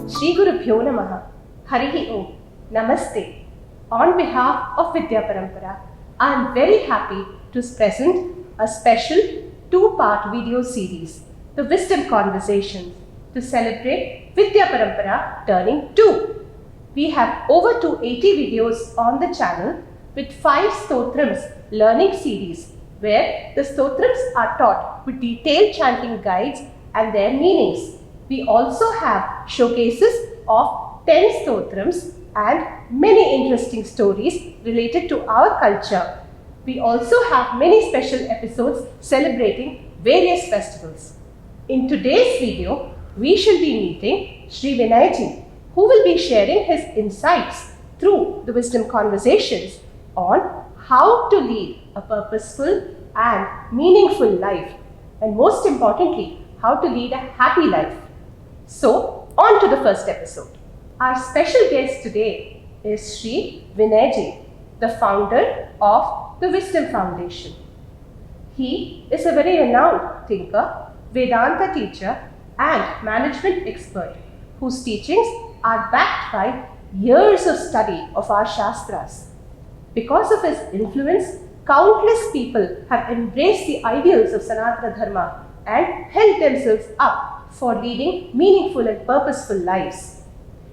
Shri Gurubhyo Namaha. Harihi Om. Namaste. On behalf of Vidya Parampara, I am very happy to present a special two-part video series, The Wisdom Conversations, to celebrate Vidya Parampara turning 2. We have over 280 videos on the channel with 5 stotrams learning series where the stotrams are taught with detailed chanting guides and their meanings. We also have showcases of 10 stotrams and many interesting stories related to our culture. We also have many special episodes celebrating various festivals. In today's video, we shall be meeting Sri Vinay, who will be sharing his insights through the Wisdom Conversations on how to lead a purposeful and meaningful life, and most importantly, how to lead a happy life. So, on to the first episode. Our special guest today is Sri Vinay, the founder of the Wisdom Foundation. He is a very renowned thinker, Vedanta teacher, and management expert whose teachings are backed by years of study of our Shastras. Because of his influence, countless people have embraced the ideals of Sanathana Dharma and held themselves up for leading meaningful and purposeful lives.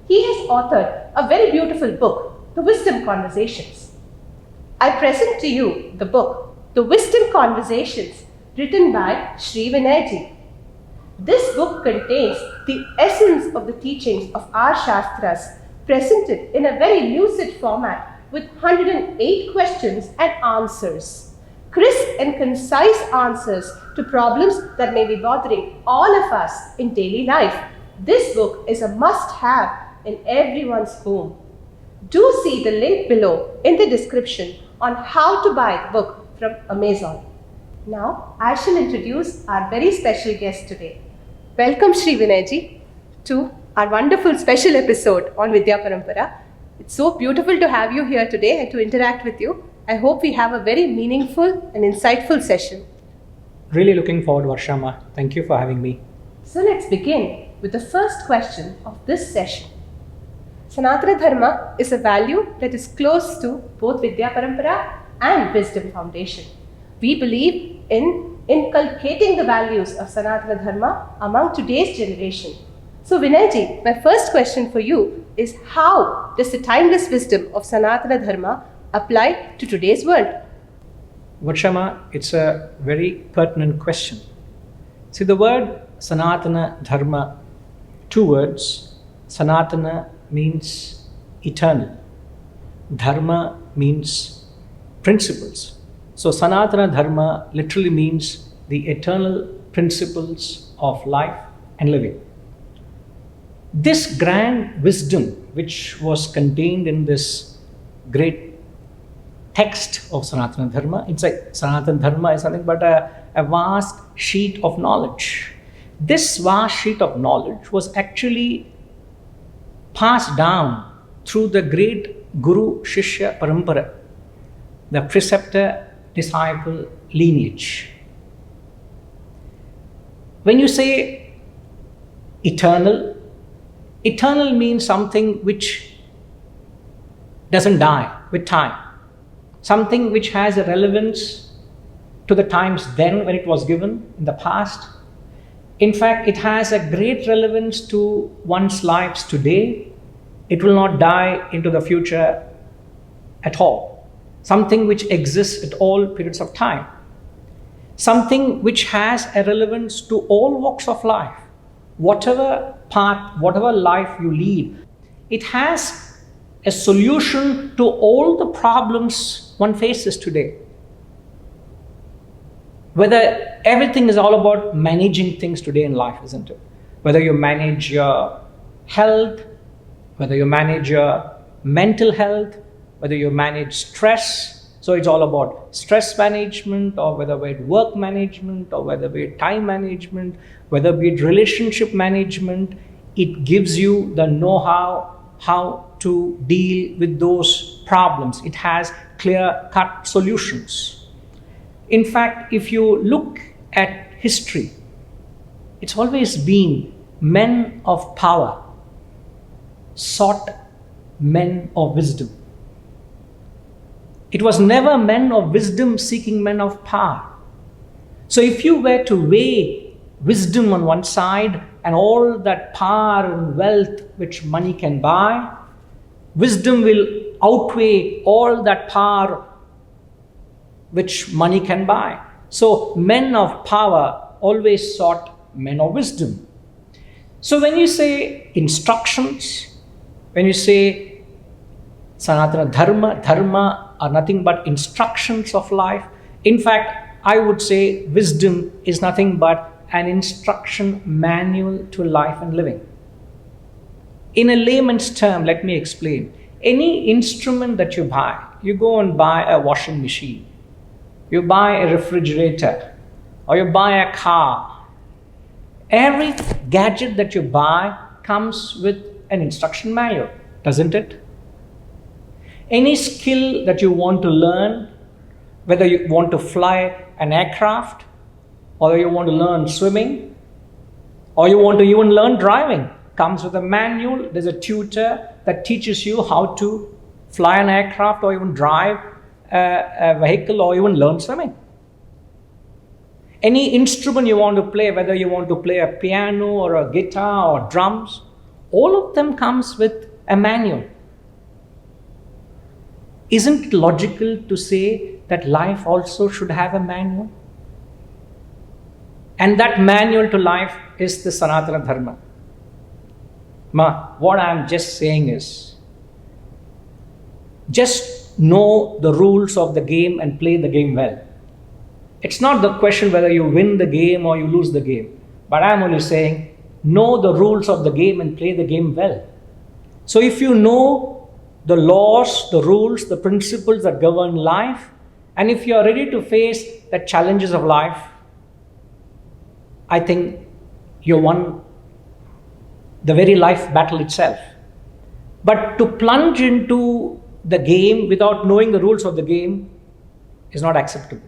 He has authored a very beautiful book, The Wisdom Conversations. I present to you the book, The Wisdom Conversations, written by Sri Vinay. This book contains the essence of the teachings of our Shastras, presented in a very lucid format with 108 questions and answers. Crisp and concise answers to problems that may be bothering all of us in daily life. This book is a must-have in everyone's home. Do see the link below in the description on how to buy the book from Amazon. Now, I shall introduce our very special guest today. Welcome Sri Vinay to our wonderful special episode on Vidya Parampara. It's so beautiful to have you here today and to interact with you. I hope we have a very meaningful and insightful session. Really looking forward, Varshama. Thank you for having me. So let's begin with the first question of this session. Sanathana Dharma is a value that is close to both Vidya Parampara and Wisdom Foundation. We believe in inculcating the values of Sanathana Dharma among today's generation. So Vinay, my first question for you is, how does the timeless wisdom of Sanathana Dharma apply to today's world? Varshama, it's a very pertinent question. See, the word Sanatana Dharma, 2 words. Sanatana means eternal. Dharma means principles. So Sanatana Dharma literally means the eternal principles of life and living. This grand wisdom, which was contained in this great text of Sanatana Dharma, it's like Sanatana Dharma is nothing but a vast sheet of knowledge. This vast sheet of knowledge was actually passed down through the great Guru Shishya Parampara, the preceptor-disciple lineage. When you say eternal, eternal means something which doesn't die with time. Something which has a relevance to the times then when it was given in the past. In fact, it has a great relevance to one's lives today. It will not die into the future at all. Something which exists at all periods of time. Something which has a relevance to all walks of life. Whatever path, whatever life you lead, it has a solution to all the problems one faces today. Whether everything is all about managing things today in life, isn't it? Whether you manage your health, whether you manage your mental health, whether you manage stress. So it's all about stress management, or whether it's work management, or whether it's time management, whether it's relationship management. It gives you the know-how, how to deal with those problems. It has clear-cut solutions. In fact, if you look at history, it's always been men of power sought men of wisdom. It was never men of wisdom seeking men of power. So if you were to weigh wisdom on one side and all that power and wealth which money can buy, wisdom will outweigh all that power which money can buy. So men of power always sought men of wisdom. So when you say instructions, when you say Sanathana Dharma, Dharma are nothing but instructions of life. In fact, I would say wisdom is nothing but an instruction manual to life and living. In a layman's term, let me explain. Any instrument that you buy, you go and buy a washing machine, you buy a refrigerator, or you buy a car. Every gadget that you buy comes with an instruction manual, doesn't it? Any skill that you want to learn, whether you want to fly an aircraft, or you want to learn swimming, or you want to even learn driving, comes with a manual. There's a tutor that teaches you how to fly an aircraft or even drive a vehicle or even learn swimming. Any instrument you want to play, whether you want to play a piano or a guitar or drums, all of them comes with a manual. Isn't it logical to say that life also should have a manual? And that manual to life is the Sanathana Dharma. What I'm just saying is, just know the rules of the game and play the game well. It's not the question whether you win the game or you lose the game. But I'm only saying, know the rules of the game and play the game well. So if you know the laws, the rules, the principles that govern life, and if you are ready to face the challenges of life, I think you won the very life battle itself. But to plunge into the game without knowing the rules of the game is not acceptable.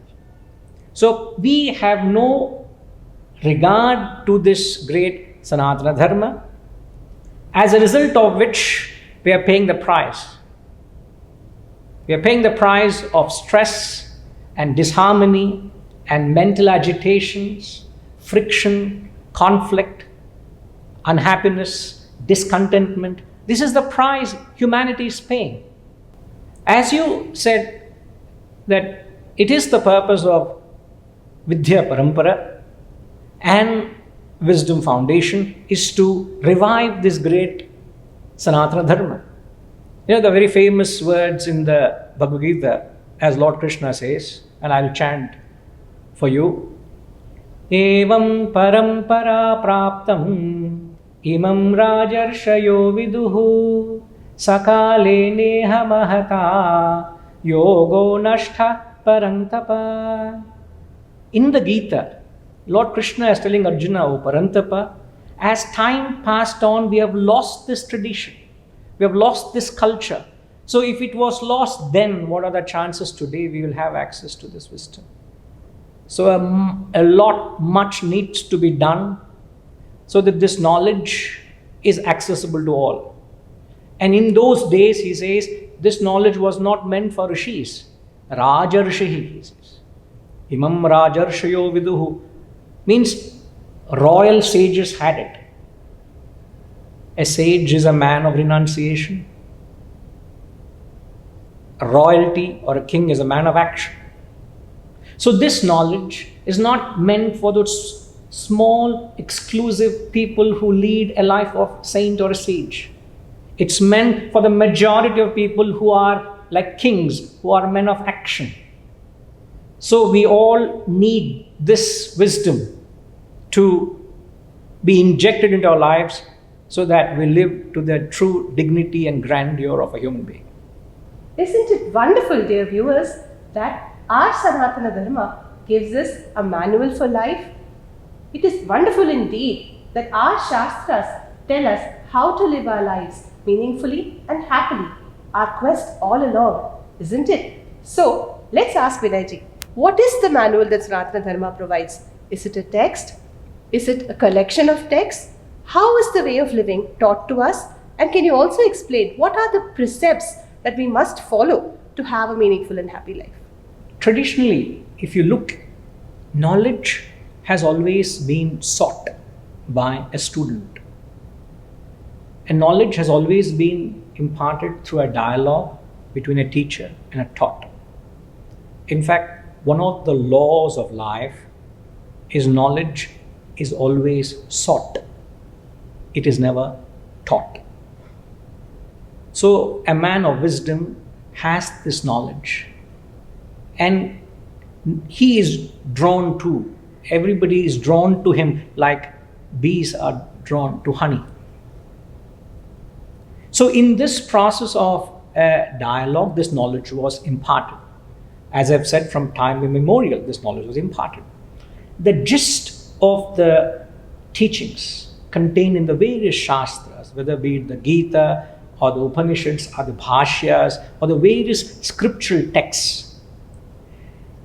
So we have no regard to this great Sanathana Dharma, as a result of which we are paying the price. We are paying the price of stress and disharmony and mental agitations, friction, conflict, unhappiness, discontentment. This is the price humanity is paying. As you said, that it is the purpose of Vidya Parampara and Wisdom Foundation is to revive this great Sanathana Dharma. You know the very famous words in the Bhagavad Gita, as Lord Krishna says, and I'll chant for you. Evam parampara praptam imam rajarshayo viduhu sakale neha mahata yogo nashtha parantapa. In the Gita, Lord Krishna is telling Arjuna, O Parantapa, as time passed on, we have lost this tradition. We have lost this culture. So if it was lost then, what are the chances today we will have access to this wisdom? So much needs to be done so that this knowledge is accessible to all. And in those days, he says, this knowledge was not meant for rishis. Rajarshihi, he says. Imam Rajarshayo Viduhu means royal sages had it. A sage is a man of renunciation. A royalty or a king is a man of action. So this knowledge is not meant for those small, exclusive people who lead a life of saint or a sage. It's meant for the majority of people who are like kings, who are men of action. So we all need this wisdom to be injected into our lives so that we live to the true dignity and grandeur of a human being. Isn't it wonderful, dear viewers, that our Sanathana Dharma gives us a manual for life? It is wonderful indeed that our Shastras tell us how to live our lives meaningfully and happily, our quest all along, isn't it? So, let's ask Vinayji, what is the manual that Sanathana Dharma provides? Is it a text? Is it a collection of texts? How is the way of living taught to us And can you also explain what are the precepts that we must follow to have a meaningful and happy life? Traditionally, if you look, knowledge has always been sought by a student. And knowledge has always been imparted through a dialogue between a teacher and a taught. In fact, one of the laws of life is knowledge is always sought. It is never taught. So a man of wisdom has this knowledge, and he is drawn to, everybody is drawn to him like bees are drawn to honey. So in this process of dialogue, this knowledge was imparted. As I've said, from time immemorial, this knowledge was imparted. The gist of the teachings contained in the various shastras, whether be it the Gita or the Upanishads or the Bhashyas or the various scriptural texts,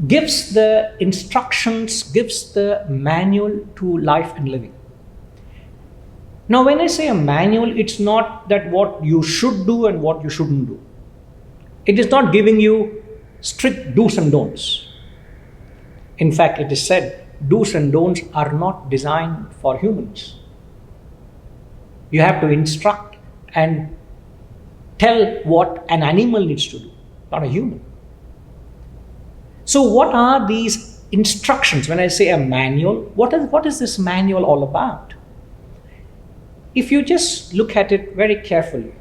gives the instructions, gives the manual to life and living. Now, when I say a manual, it's not that what you should do and what you shouldn't do. It is not giving you strict do's and don'ts. In fact, it is said, do's and don'ts are not designed for humans. You have to instruct and tell what an animal needs to do, not a human. So what are these instructions? When I say a manual, what is this manual all about? If you just look at it very carefully,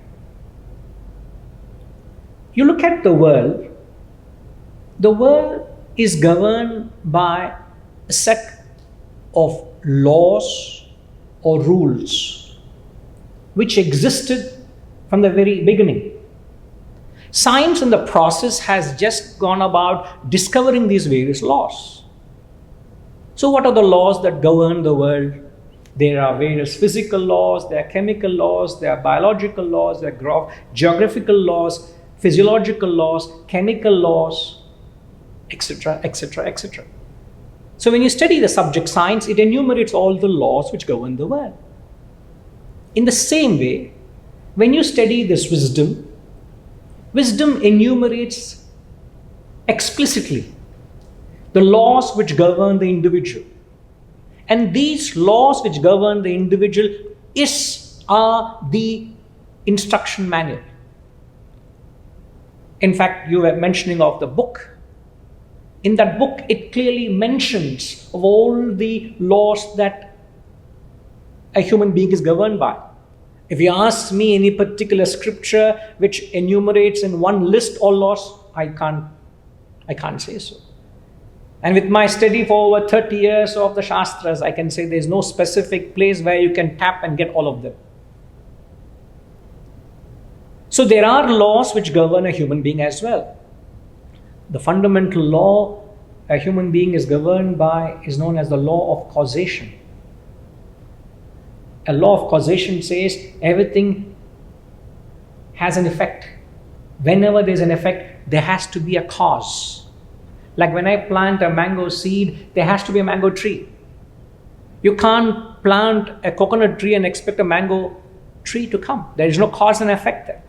you look at the world is governed by a set of laws or rules which existed from the very beginning. Science in the process has just gone about discovering these various laws. So what are the laws that govern the world? There are various physical laws, there are chemical laws, there are biological laws, there are geographical laws, physiological laws, chemical laws, etc., etc., etc. So when you study the subject science, it enumerates all the laws which govern the world. In the same way, when you study this wisdom enumerates explicitly the laws which govern the individual. And these laws which govern the individual are the instruction manual. In fact, you were mentioning of the book. In that book, it clearly mentions of all the laws that a human being is governed by. If you ask me any particular scripture which enumerates in one list all laws, I can't say so. And with my study for over 30 years of the Shastras, I can say there is no specific place where you can tap and get all of them. So there are laws which govern a human being as well. The fundamental law a human being is governed by is known as the law of causation. A law of causation says everything has an effect. Whenever there's an effect, there has to be a cause. Like when I plant a mango seed, there has to be a mango tree. You can't plant a coconut tree and expect a mango tree to come. There is no cause and effect there.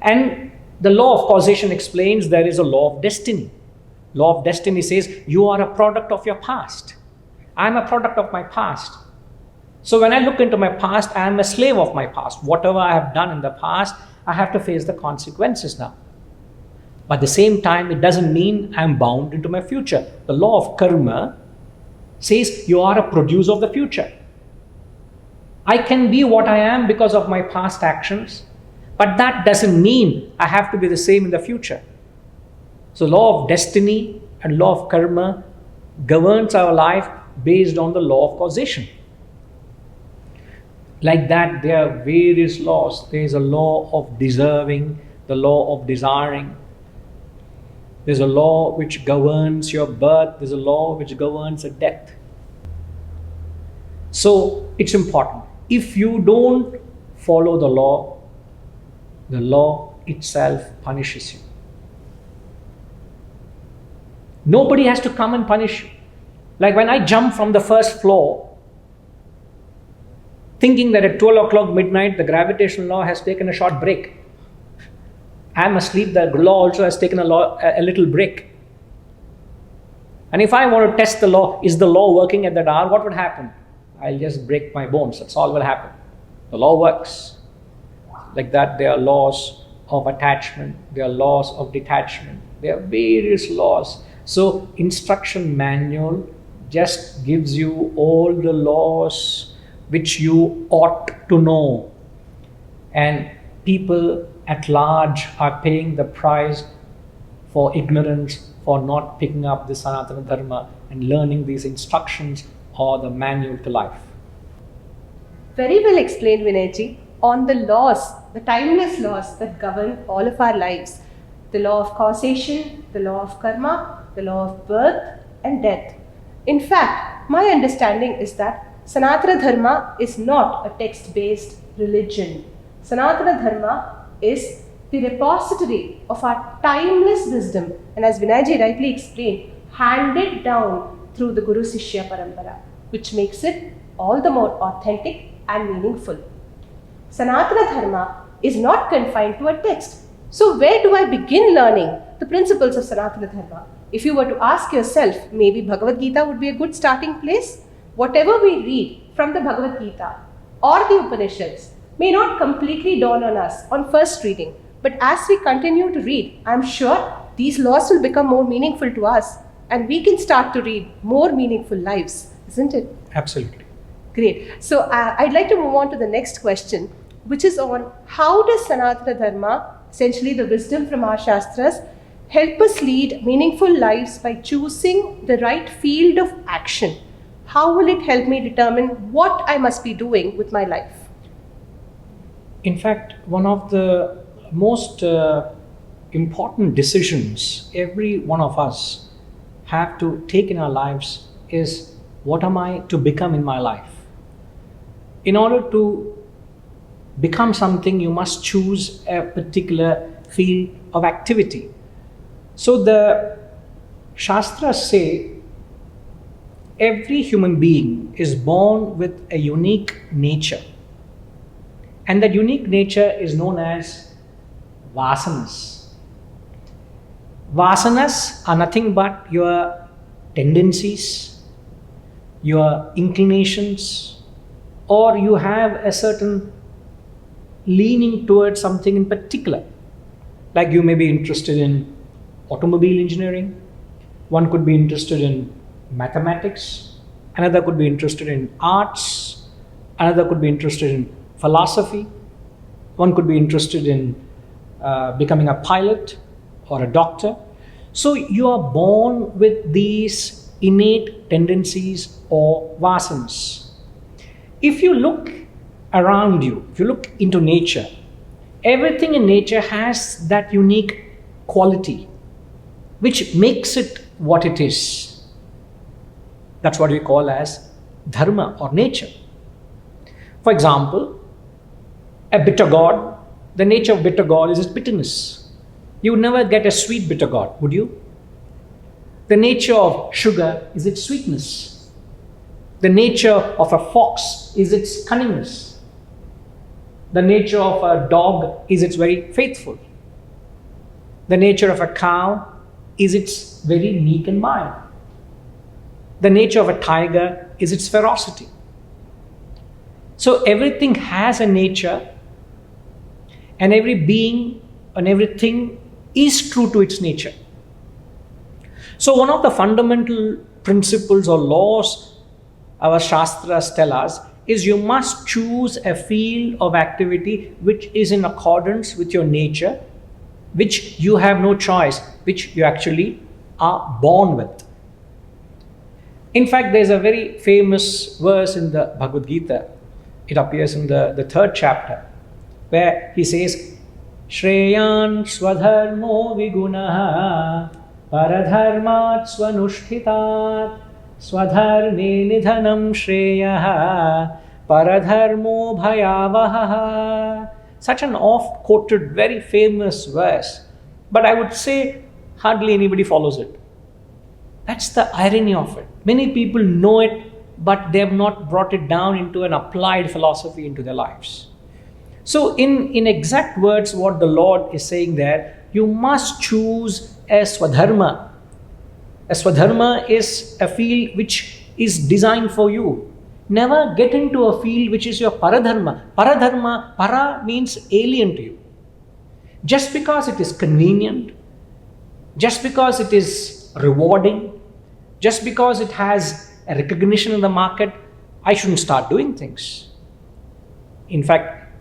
And the law of causation explains there is a law of destiny. Law of destiny says you are a product of your past. I am a product of my past. So when I look into my past, I am a slave of my past. Whatever I have done in the past, I have to face the consequences now. But at the same time, it doesn't mean I am bound into my future. The law of karma says you are a producer of the future. I can be what I am because of my past actions, but that doesn't mean I have to be the same in the future. So law of destiny and law of karma governs our life based on the law of causation. Like that, there are various laws. There is a law of deserving, the law of desiring. There's a law which governs your birth. There's a law which governs a death. So it's important. If you don't follow the law itself punishes you. Nobody has to come and punish you. Like when I jump from the first floor, thinking that at 12 o'clock midnight, the gravitational law has taken a short break. I'm asleep, the law also has taken a little break. And if I want to test the law, is the law working at that hour? What would happen? I'll just break my bones. That's all will happen. The law works. Like that, there are laws of attachment. There are laws of detachment. There are various laws. So, instruction manual just gives you all the laws which you ought to know. And people at large are paying the price for ignorance, for not picking up the Sanathana Dharma and learning these instructions or the manual to life. Very well explained, Vinayji, on the laws, the timeless laws that govern all of our lives. The law of causation, the law of karma, the law of birth and death. In fact, my understanding is that Sanatana Dharma is not a text-based religion. Sanatana Dharma is the repository of our timeless wisdom, and as Vinayji rightly explained, handed down through the Guru Sishya Parampara, which makes it all the more authentic and meaningful. Sanatana Dharma is not confined to a text. So where do I begin learning the principles of Sanatana Dharma? If you were to ask yourself, maybe Bhagavad Gita would be a good starting place. Whatever we read from the Bhagavad Gita or the Upanishads may not completely dawn on us on first reading. But as we continue to read, I'm sure these laws will become more meaningful to us and we can start to read more meaningful lives, isn't it? Absolutely. Great. So I'd like to move on to the next question, which is on how does Sanatana Dharma, essentially the wisdom from our Shastras, help us lead meaningful lives by choosing the right field of action? How will it help me determine what I must be doing with my life? In fact, one of the most important decisions every one of us have to take in our lives is, what am I to become in my life? In order to become something, you must choose a particular field of activity. So the Shastras say every human being is born with a unique nature. And that unique nature is known as vasanas. Vasanas are nothing but your tendencies, your inclinations, or you have a certain leaning towards something in particular. Like you may be interested in automobile engineering, one could be interested in mathematics, another could be interested in arts, another could be interested in philosophy, one could be interested in becoming a pilot or a doctor. So you are born with these innate tendencies or vasanas. If you look around you, if you look into nature, everything in nature has that unique quality which makes it what it is. That's what we call as dharma or nature. For example, a bitter gourd, the nature of bitter gourd is its bitterness. You would never get a sweet bitter gourd, would you? The nature of sugar is its sweetness. The nature of a fox is its cunningness. The nature of a dog is its very faithful. The nature of a cow is its very meek and mild. The nature of a tiger is its ferocity. So everything has a nature, and every being and everything is true to its nature. So one of the fundamental principles or laws our Shastras tell us is you must choose a field of activity which is in accordance with your nature, which you have no choice, which you actually are born with. In fact, there's a very famous verse in the Bhagavad Gita. It appears in the third chapter, where he says, Shreyan swadharmo vigunaha paradharmat swanushthitat swadharme nidhanam shreyaha paradharmo bhayavaha. Such an oft-quoted, very famous verse. But I would say hardly anybody follows it. That's the irony of it. Many people know it, but they have not brought it down into an applied philosophy into their lives. So in exact words, what the Lord is saying there, you must choose a swadharma. A swadharma is a field which is designed for you. Never get into a field which is your paradharma. Paradharma, para means alien to you. Just because it is convenient, just because it is rewarding, just because it has a recognition in the market, I shouldn't start doing things. In fact,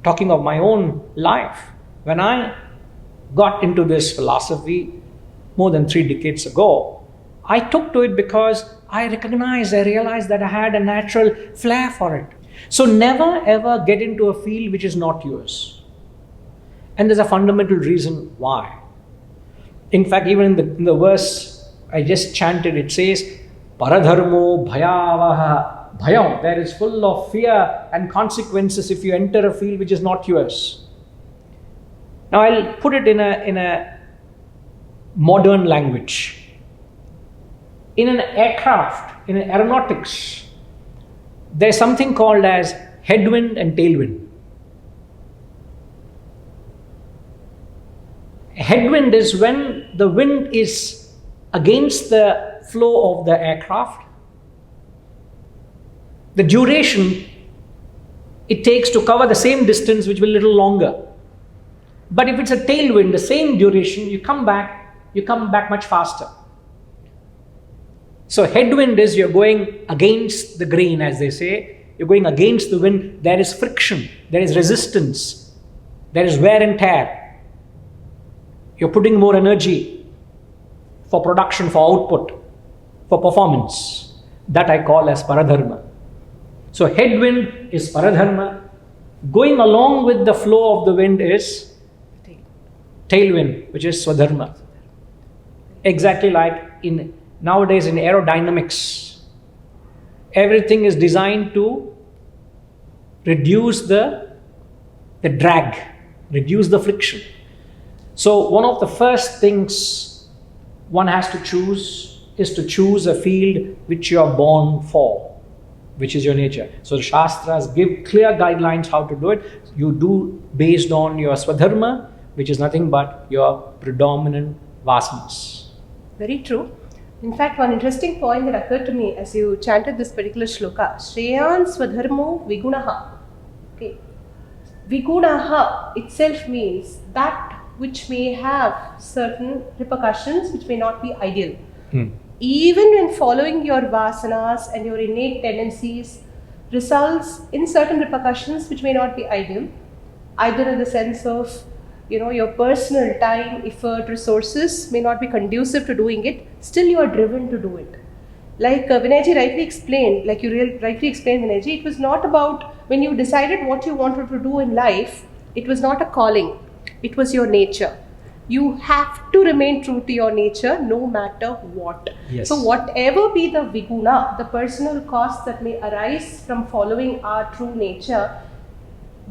talking of my own life, when I got into this philosophy more than 3 decades ago, I took to it because I realized that I had a natural flair for it. So never ever get into a field which is not yours. And there's a fundamental reason why. In fact, even in the verse I just chanted, it says, Paradharmo bhayavaha. Bhayam, there is full of fear and consequences if you enter a field which is not yours. Now I'll put it in a modern language. In an aircraft, in an aeronautics, there's something called as headwind and tailwind. Headwind is when the wind is against the flow of the aircraft. The duration it takes to cover the same distance, which will be a little longer. But if it's a tailwind, the same duration, you come back much faster. So headwind is you're going against the grain, as they say. You're going against the wind. There is friction. There is resistance. There is wear and tear. You're putting more energy for production, for output, for performance. That I call as paradharma. So headwind is paradharma. Going along with the flow of the wind is tailwind, which is swadharma. Exactly like nowadays in aerodynamics, everything is designed to reduce the drag, reduce the friction. So one of the first things one has to choose is to choose a field which you are born for, which is your nature. So the Shastras give clear guidelines how to do it. You do based on your swadharma, which is nothing but your predominant vasanas. Very true. In fact, one interesting point that occurred to me as you chanted this particular shloka, Shreyan Swadharmo Vigunaha. Okay. Vigunaha itself means that which may have certain repercussions which may not be ideal. Even when following your vasanas and your innate tendencies results in certain repercussions which may not be ideal, either in the sense of your personal time, effort, resources may not be conducive to doing it, still you are driven to do it. Like Vinayji rightly explained, Vinayji, it was not about when you decided what you wanted to do in life, it was not a calling, it was your nature. You have to remain true to your nature no matter what. Yes. So whatever be the viguna, the personal costs that may arise from following our true nature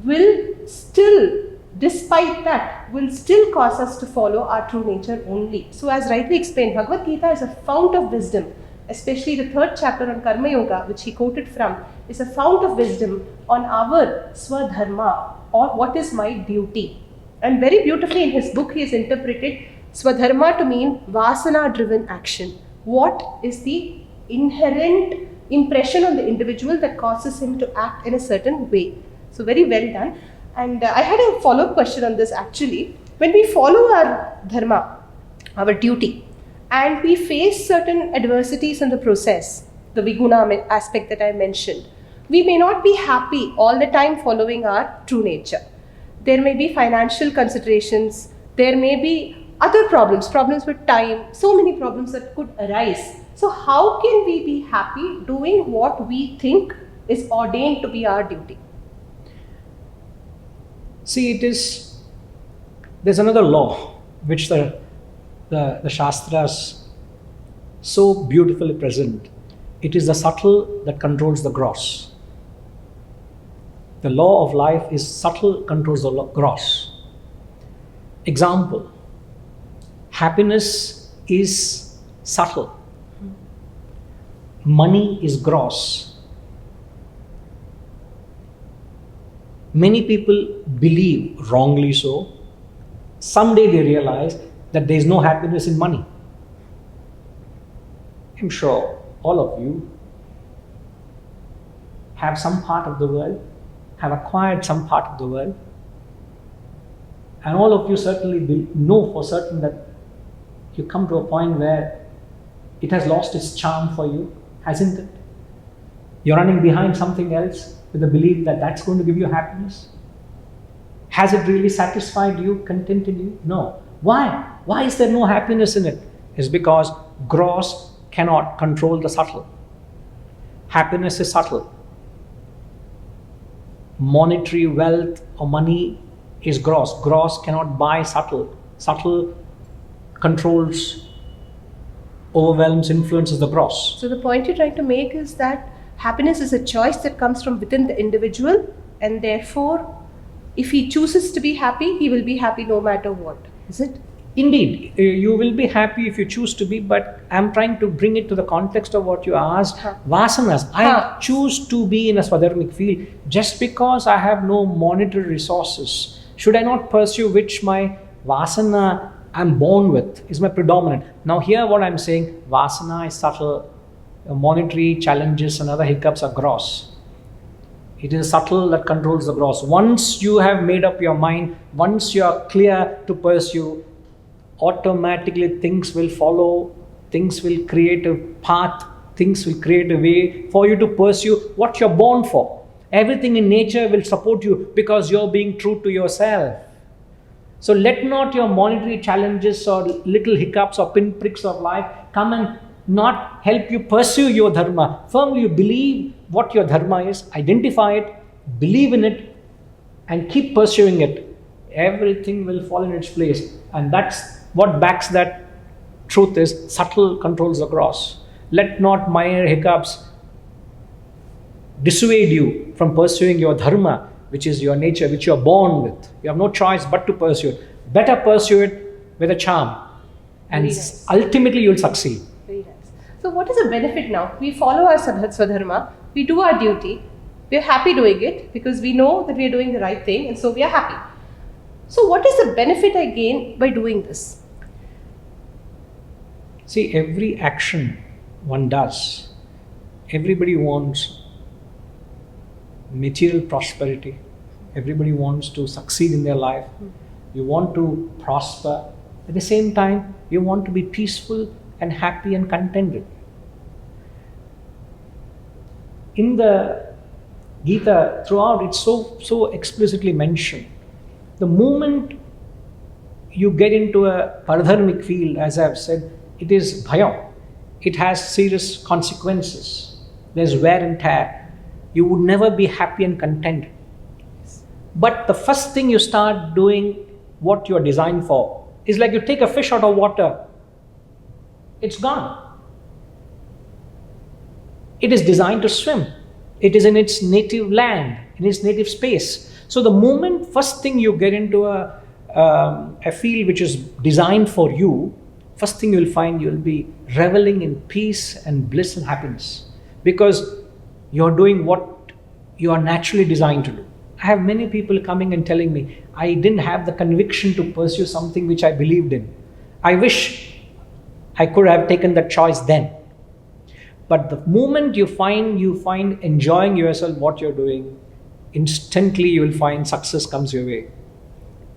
will still, despite that, will still cause us to follow our true nature only. So as rightly explained, Bhagavad Gita is a fount of wisdom, especially the 3rd chapter on Karma Yoga, which he quoted from, is a fount of wisdom on our swadharma, or what is my duty. And very beautifully in his book he has interpreted swadharma to mean vasana driven action. What is the inherent impression on the individual that causes him to act in a certain way. So very well done. And I had a follow-up question on this actually. When we follow our dharma, our duty, and we face certain adversities in the process, the viguna aspect that I mentioned, we may not be happy all the time following our true nature. There may be financial considerations, there may be other problems with time, so many problems that could arise. So how can we be happy doing what we think is ordained to be our duty? See, there's another law which the Shastras so beautifully present. It is the subtle that controls the gross. The law of life is subtle controls the gross. Example, happiness is subtle. money is gross. Many people believe, wrongly so, someday they realize that there is no happiness in money. I'm sure all of you have some part of the world, have acquired some part of the world, and all of you certainly know for certain that you come to a point where it has lost its charm for you, hasn't it? You're running behind something else with the belief that that's going to give you happiness. Has it really satisfied you, contented you? No. Why? Why is there no happiness in it? It's because gross cannot control the subtle. Happiness is subtle. Monetary wealth or money is gross. Gross cannot buy subtle. Subtle controls, overwhelms, influences the gross. So the point you're trying to make is that happiness is a choice that comes from within the individual, and therefore, if he chooses to be happy, he will be happy no matter what. Is it? Indeed, you will be happy if you choose to be, but I'm trying to bring it to the context of what you asked. Vasanas. I choose to be in a swadharmic field just because I have no monetary resources. Should I not pursue which my vasana I'm born with, is my predominant? Now here what I'm saying, vasana is subtle, monetary challenges and other hiccups are gross. It is subtle that controls the gross. Once you have made up your mind, once you are clear to pursue, automatically things will follow, things will create a path, things will create a way for you to pursue what you're born for. Everything in nature will support you because you're being true to yourself. So let not your monetary challenges or little hiccups or pinpricks of life come and not help you pursue your dharma. Firmly you believe what your dharma is, identify it, believe in it, and keep pursuing it. Everything will fall in its place. And that's what backs that truth is subtle controls the gross. Let not minor hiccups dissuade you from pursuing your dharma, which is your nature, which you are born with. You have no choice but to pursue it. Better pursue it with a charm, and nice. Ultimately you will succeed. Very nice. So what is the benefit now? We follow our swadharma, we do our duty, we are happy doing it because we know that we are doing the right thing, and so we are happy. So what is the benefit I gain by doing this? See, every action one does, everybody wants material prosperity. Everybody wants to succeed in their life. You want to prosper. At the same time, you want to be peaceful and happy and contented. In the Gita, throughout, it's so explicitly mentioned. The moment you get into a paradharmic field, as I've said, it is bhayam. It has serious consequences. There's wear and tear. You would never be happy and content. But the first thing you start doing what you're designed for is like you take a fish out of water. It's gone. It is designed to swim. It is in its native land, in its native space. So the moment first thing you get into a field which is designed for you, first thing you'll find you'll be reveling in peace and bliss and happiness. Because you're doing what you are naturally designed to do. I have many people coming and telling me, I didn't have the conviction to pursue something which I believed in. I wish I could have taken that choice then. But the moment you find enjoying yourself, what you're doing, instantly you will find success comes your way.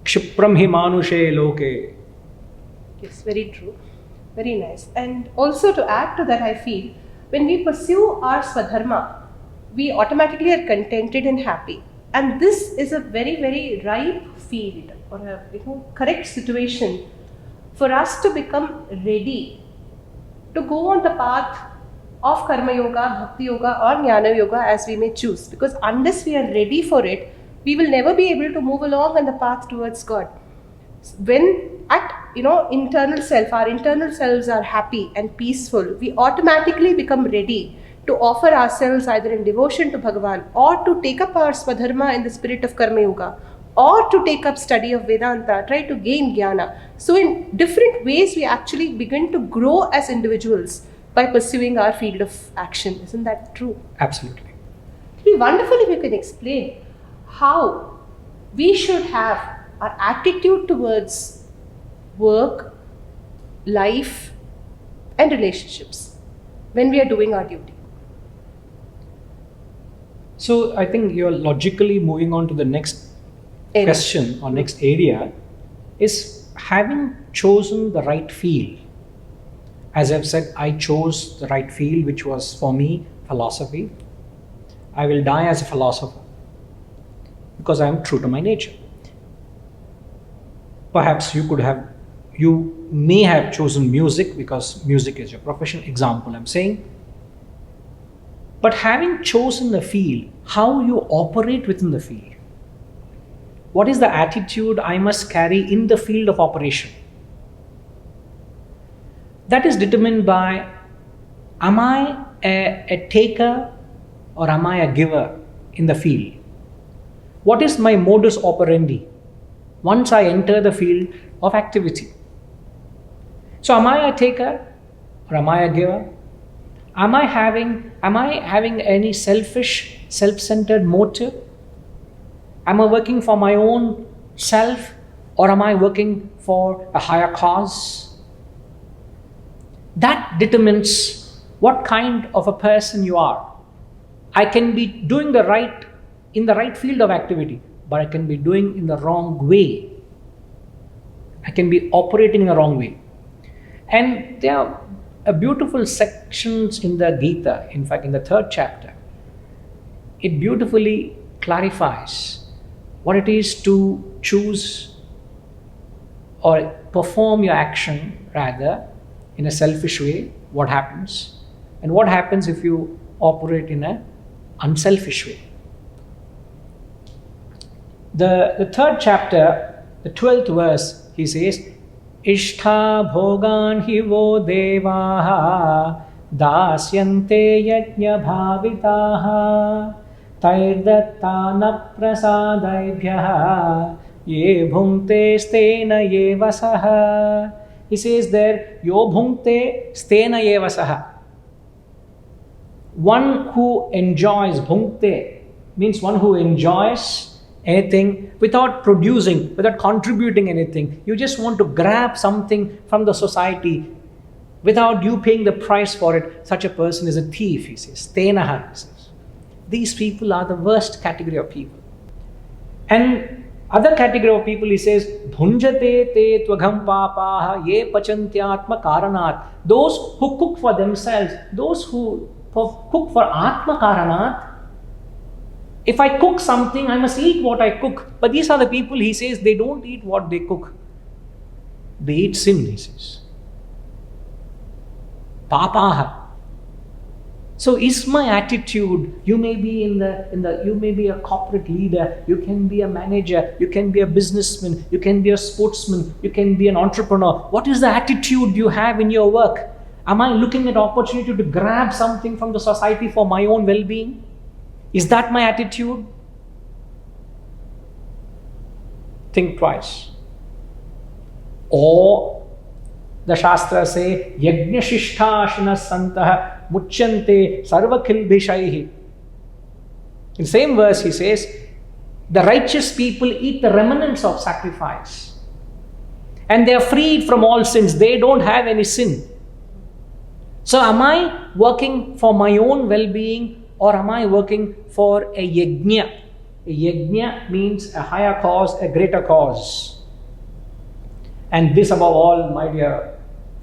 Kshipram hi manushe loke. Yes, very true. Very nice. And also to add to that, I feel, when we pursue our swadharma, we automatically are contented and happy. And this is a very, very ripe field or a correct situation for us to become ready to go on the path of karma yoga, bhakti yoga or jnana yoga as we may choose. Because unless we are ready for it, we will never be able to move along on the path towards God. When at internal self, our internal selves are happy and peaceful, we automatically become ready to offer ourselves either in devotion to Bhagavan or to take up our swadharma in the spirit of karma yoga or to take up study of Vedanta, try to gain jnana. So in different ways we actually begin to grow as individuals by pursuing our field of action. Isn't that true? Absolutely. It would be wonderful if you can explain how we should have our attitude towards work, life, and relationships when we are doing our duty. So I think you're logically moving on to the next question or next area is having chosen the right field. As I've said, I chose the right field, which was for me philosophy. I will die as a philosopher because I am true to my nature. Perhaps you may have chosen music because music is your profession, example I'm saying. But having chosen a field, how you operate within the field. What is the attitude I must carry in the field of operation? That is determined by, am I a taker or am I a giver in the field? What is my modus operandi once I enter the field of activity? So am I a taker or am I a giver? Am I having any selfish, self-centered motive? Am I working for my own self or am I working for a higher cause? That determines what kind of a person you are. I can be doing in the right field of activity, but I can be doing in the wrong way. I can be operating in the wrong way. And there are beautiful sections in the Gita, in fact in the 3rd chapter. It beautifully clarifies what it is to choose or perform your action rather in a selfish way, what happens, and what happens if you operate in an unselfish way. The 3rd chapter, the 12th verse, he says, Ishtha bhogan hi vo devaha dasyante yajna bhavitaha tairdattana prasadaibhyaha ye bhungte stena yevasaha. He says there, yo bhungte stena yevasaha. One who enjoys, bhungte means one who enjoys anything without producing, without contributing anything. You just want to grab something from the society without you paying the price for it. Such a person is a thief, he says. Tenaha, he says. These people are the worst category of people. And other category of people, he says, bhunjate te tvagam papaha ye pachantyatma karanat. Those who cook for themselves, those who cook for atma karanat. If I cook something, I must eat what I cook. But these are the people, he says, they don't eat what they cook. They eat sin, he says. Papaha. So is my attitude, you may be you may be a corporate leader, you can be a manager, you can be a businessman, you can be a sportsman, you can be an entrepreneur. What is the attitude you have in your work? Am I looking at opportunity to grab something from the society for my own well-being? Is that my attitude? Think twice. Or the Shastras say, Yajna Shishtashana Santah Muchyante Sarvakilbhishaihi. In the same verse he says, the righteous people eat the remnants of sacrifice. And they are freed from all sins. They don't have any sin. So am I working for my own well-being or am I working for a yajna? A yajna means a higher cause, a greater cause. And this above all, my dear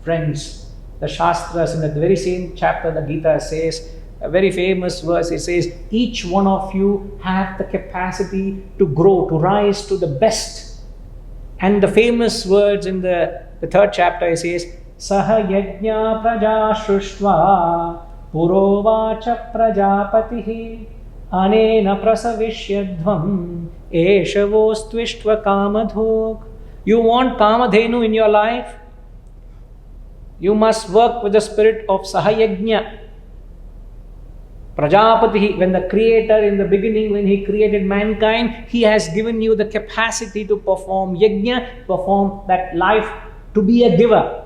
friends, the Shastras in the very same chapter, the Gita says, a very famous verse, it says, each one of you have the capacity to grow, to rise to the best. And the famous words in the 3rd chapter, it says, Saha yajna praja shrushva purovacha prajapatihi anena prasavishyadhvam eshavostvishtva kamadhok. You want kamadhenu in your life? You must work with the spirit of Sahayajna. Prajapati, when the Creator in the beginning, when He created mankind, He has given you the capacity to perform yajna, perform that life, to be a giver.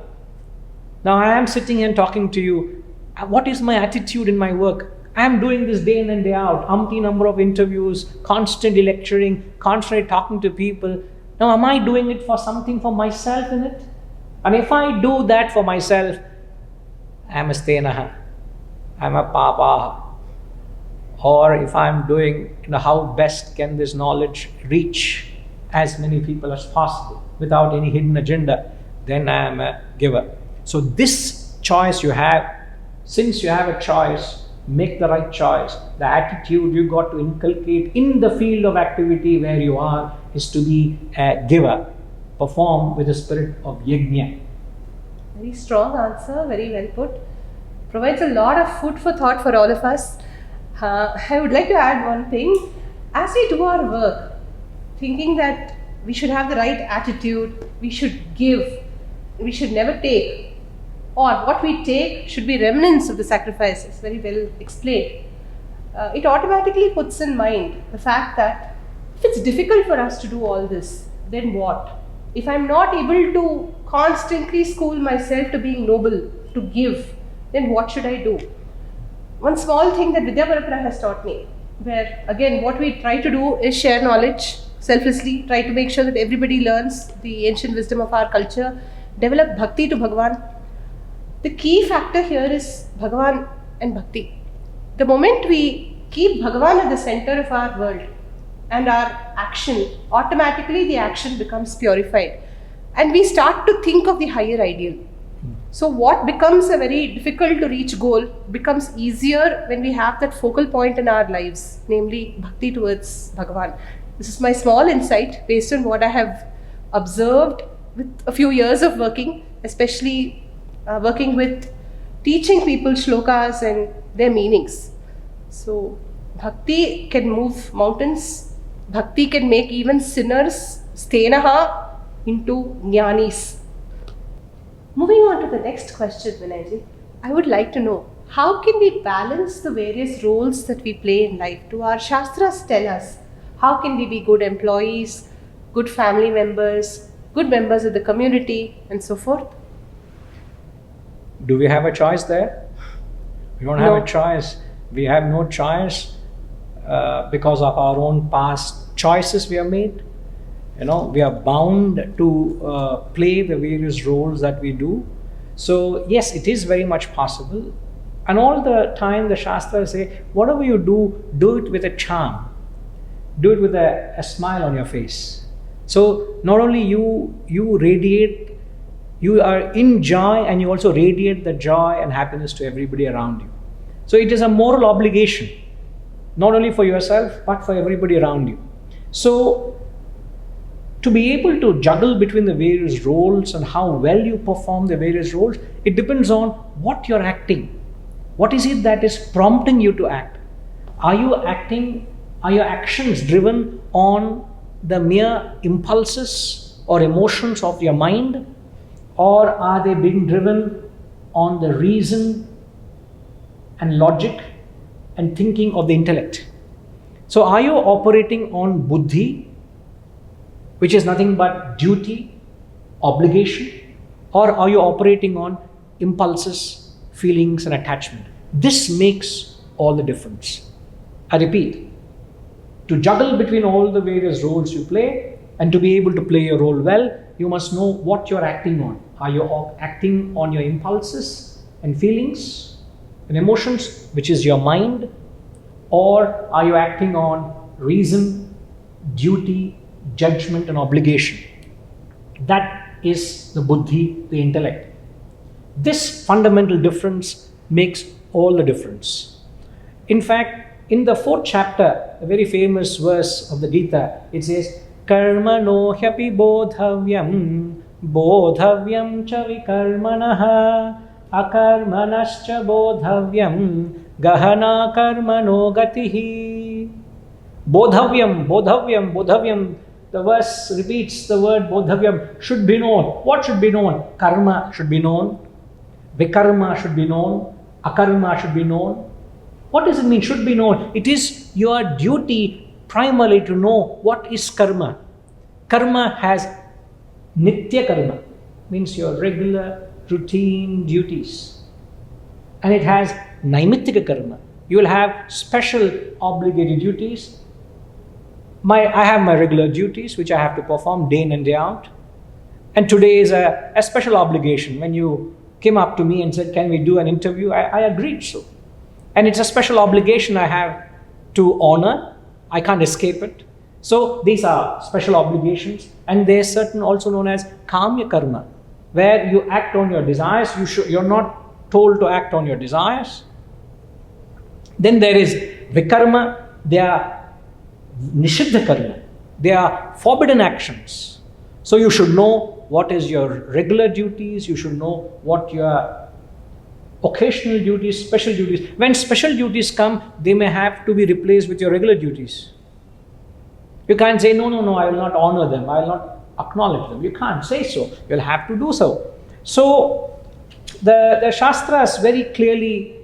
Now I am sitting and talking to you. What is my attitude in my work? I am doing this day in and day out, umpty number of interviews, constantly lecturing, constantly talking to people. Now, am I doing it for something for myself in it? And if I do that for myself, I am a stenaha, I am a papa. Or if I am doing, how best can this knowledge reach as many people as possible without any hidden agenda, then I am a giver. So this choice you have, since you have a choice, make the right choice. The attitude you got to inculcate in the field of activity where you are is to be a giver. Perform with the spirit of yajna. Very strong answer, very well put. Provides a lot of food for thought for all of us. I would like to add one thing. As we do our work, thinking that we should have the right attitude, we should give, we should never take, or what we take should be remnants of the sacrifices, very well explained. It automatically puts in mind the fact that if it's difficult for us to do all this, then what? If I'm not able to constantly school myself to being noble, to give, then what should I do? One small thing that Vidya Parampara has taught me, where again what we try to do is share knowledge selflessly, try to make sure that everybody learns the ancient wisdom of our culture, develop bhakti to Bhagavan. The key factor here is Bhagavan and bhakti. The moment we keep Bhagavan at the center of our world and our action, automatically the action becomes purified and we start to think of the higher ideal. So what becomes a very difficult to reach goal becomes easier when we have that focal point in our lives, namely bhakti towards Bhagavan. This is my small insight based on what I have observed with a few years of working, especially working with teaching people shlokas and their meanings. So bhakti can move mountains, bhakti can make even sinners stenaha into jnanis. Moving on to the next question, Vinayji, I would like to know, how can we balance the various roles that we play in life? Do our Shastras tell us how can we be good employees, good family members, good members of the community, and so forth? Do we have a choice there? We don't have a choice. We have no choice because of our own past choices we have made. We are bound to play the various roles that we do. So yes, it is very much possible. And all the time the Shastras say, whatever you do it with a charm. Do it with a smile on your face. So not only you radiate, you are in joy and you also radiate the joy and happiness to everybody around you. So it is a moral obligation, not only for yourself, but for everybody around you. So to be able to juggle between the various roles and how well you perform the various roles, it depends on what you're acting. What is it that is prompting you to act? Are your actions driven on the mere impulses or emotions of your mind? Or are they being driven on the reason and logic and thinking of the intellect? So are you operating on buddhi, which is nothing but duty, obligation, or are you operating on impulses, feelings, and attachment? This makes all the difference. I repeat, to juggle between all the various roles you play and to be able to play your role well, you must know what you're acting on. Are you acting on your impulses and feelings and emotions, which is your mind, or are you acting on reason, duty, judgment and obligation? That is the buddhi, the intellect. This fundamental difference makes all the difference. In fact, in the 4th chapter, a very famous verse of the Gita, it says, Karmano hyapi bodhavyam, bodhavyam cha vikarmanaha, akarmanascha bodhavyam, gahana karmano gatihi. Bodhavyam. The verse repeats the word bodhavyam, should be known. What should be known? Karma should be known. Vikarma should be known. Akarma should be known. What does it mean, should be known? It is your duty primarily to know what is karma. Karma has nitya karma, means your regular routine duties. and it has naimittika karma. You will have special obligated duties. I have my regular duties which I have to perform day in and day out. And today is a special obligation. When you came up to me and said, can we do an interview? I agreed so. And it's a special obligation I have to honor. I can't escape it. So these are special obligations. And there's certain also known as kamya karma, where you act on your desires. You're not told to act on your desires. Then there is vikarma. They are nishiddha karma. They are forbidden actions. So you should know what is your regular duties. You should know what your occasional duties, special duties. When special duties come, they may have to be replaced with your regular duties. You can't say, no, I will not honor them. I will not acknowledge them. You can't say so. You'll have to do so. So the Shastras very clearly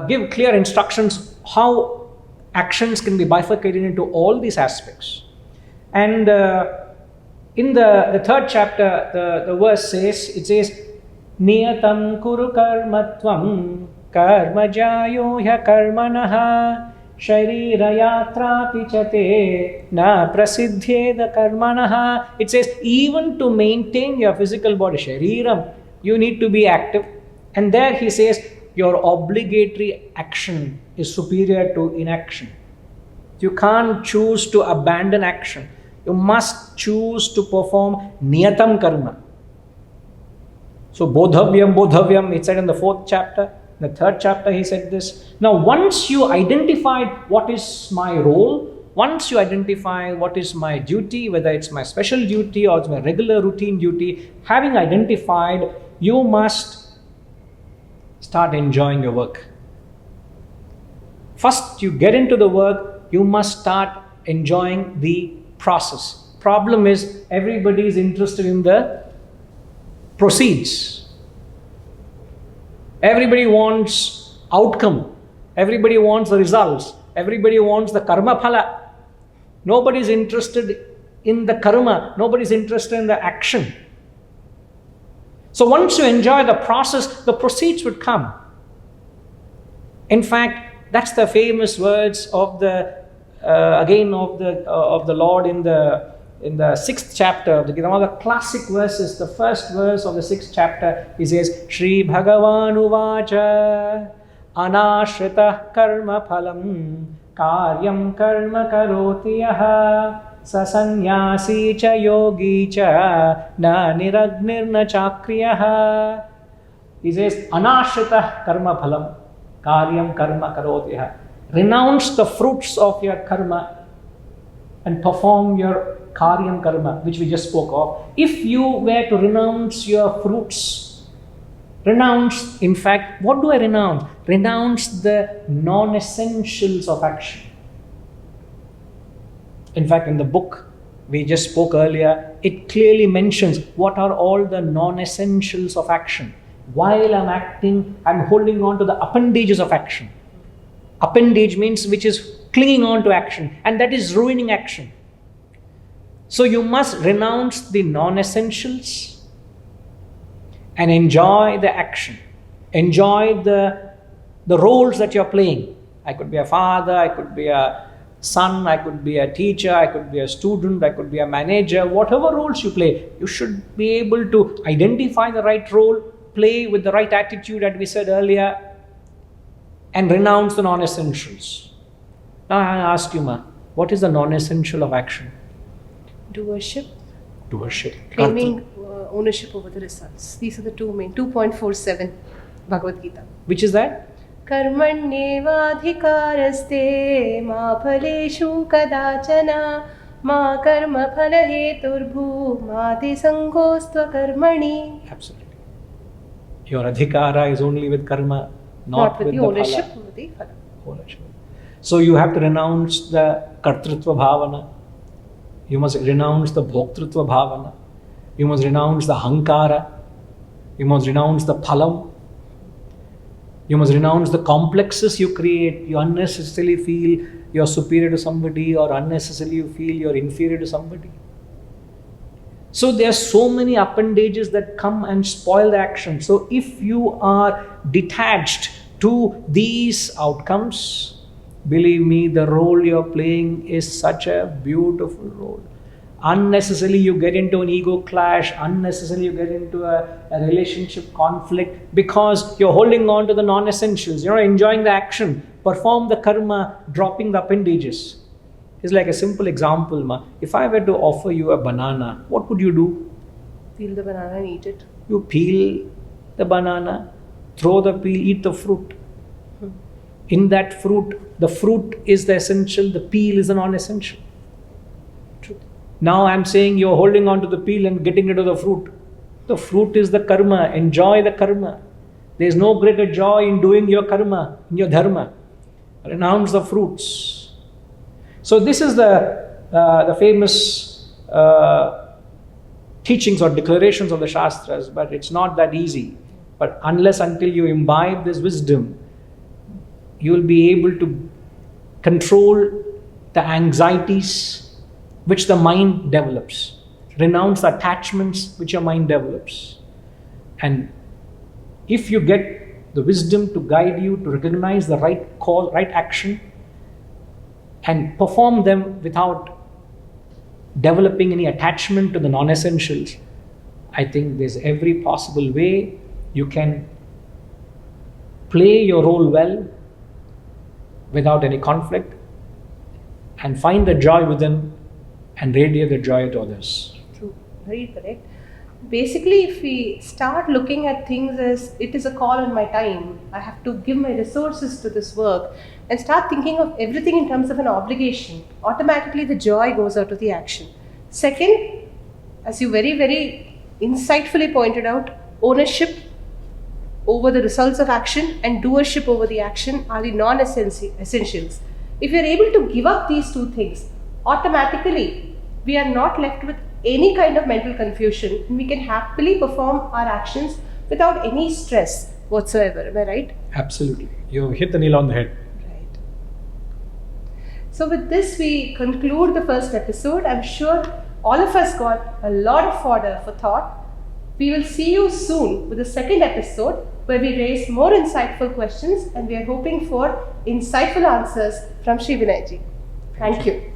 give clear instructions how actions can be bifurcated into all these aspects. And in the third chapter, the verse says, it says, Niyatam kuru karmatvam karmajayo hya karmanaha sharira yatra pichate na prasidhyeda karmanaha. It says, even to maintain your physical body, shariram, you need to be active. And there he says, your obligatory action is superior to inaction. You can't choose to abandon action. You must choose to perform niyatam karma. So bodhavyam, it said in the fourth chapter. In the third chapter he said this. Now once you identified what is my role, once you identify what is my duty, whether it's my special duty or it's my regular routine duty, having identified, you must start enjoying your work. First you get into the work, you must start enjoying the process. Problem is, everybody is interested in the proceeds. Everybody wants outcome. Everybody wants the results. Everybody wants the karma phala. Nobody is interested in the karma. Nobody is interested in the action. So once you enjoy the process, the proceeds would come. In fact, that's the famous words of the Lord in the sixth chapter of the Gita. One of the classic verses, the first verse of the sixth chapter, he says, Shri Bhagavan Uvacha Anashrita Karma Phalam Karyam Karma Karoti Yaha Sasanyasi Cha Yogi Cha Na Niragnir Na Chakriyaha. He says, Anashrita Karma Phalam Karyam Karma Karoti Yaha. Renounce the fruits of your karma and perform your karyam karma, which we just spoke of. If you were to renounce your fruits, renounce, in fact, what do I renounce? Renounce the non-essentials of action. In fact, in the book we just spoke earlier, it clearly mentions what are all the non-essentials of action. While I'm acting, I'm holding on to the appendages of action. Appendage means which is clinging on to action, and that is ruining action. So you must renounce the non-essentials and enjoy the action. Enjoy the roles that you're playing. I could be a father, I could be a son, I could be a teacher, I could be a student, I could be a manager. Whatever roles you play, you should be able to identify the right role, play with the right attitude, as we said earlier, and renounce the non-essentials. Now I ask you, Ma, what is the non-essential of action? Doership. Doership. Claiming ownership over the results. These are the two main. 2.47 Bhagavad Gita. Which is that? Karmanyevadhikaraste ma phaleshu kadachana ma karma phalaheturbhu ma te sangostva karmani. Absolutely. Your adhikara is only with karma, not with the ownership phala. over the phala. Ownership. So you have to renounce the kartrutva bhavana. You must renounce the bhoktritva bhavana. You must renounce the hankara. You must renounce the phalam. You must renounce the complexes you create. You unnecessarily feel you're superior to somebody, or unnecessarily you feel you're inferior to somebody. So there are so many appendages that come and spoil the action. So if you are detached to these outcomes, believe me, the role you're playing is such a beautiful role. Unnecessarily you get into an ego clash, unnecessarily you get into a relationship conflict because you're holding on to the non-essentials. You're not enjoying the action. Perform the karma, dropping the appendages. It's like a simple example, ma. If I were to offer you a banana, what would you do? Peel the banana and eat it. You peel the banana, throw the peel, eat the fruit. In that fruit, the fruit is the essential, the peel is the non-essential. True. Now I'm saying you're holding on to the peel and getting rid of the fruit. The fruit is the karma. Enjoy the karma. There's no greater joy in doing your karma, in your dharma. Renounce the fruits. So this is the famous teachings or declarations of the Shastras, but it's not that easy. But until you imbibe this wisdom, you will be able to control the anxieties which the mind develops. Renounce the attachments which your mind develops. And if you get the wisdom to guide you to recognize the right call, right action, and perform them without developing any attachment to the non-essentials, I think there's every possible way you can play your role well without any conflict and find the joy within and radiate the joy to others. True, very correct. Basically, if we start looking at things as it is a call on my time, I have to give my resources to this work, and start thinking of everything in terms of an obligation, automatically the joy goes out of the action. Second, as you very, very insightfully pointed out, ownership over the results of action and doership over the action are the non-essentials. If we are able to give up these two things, automatically we are not left with any kind of mental confusion, and we can happily perform our actions without any stress whatsoever. Am I right? Absolutely. You hit the nail on the head. Right. So with this we conclude the first episode. I'm sure all of us got a lot of fodder for thought. We will see you soon with the second episode where we raise more insightful questions, and we are hoping for insightful answers from Sri Vinay ji. Thank you.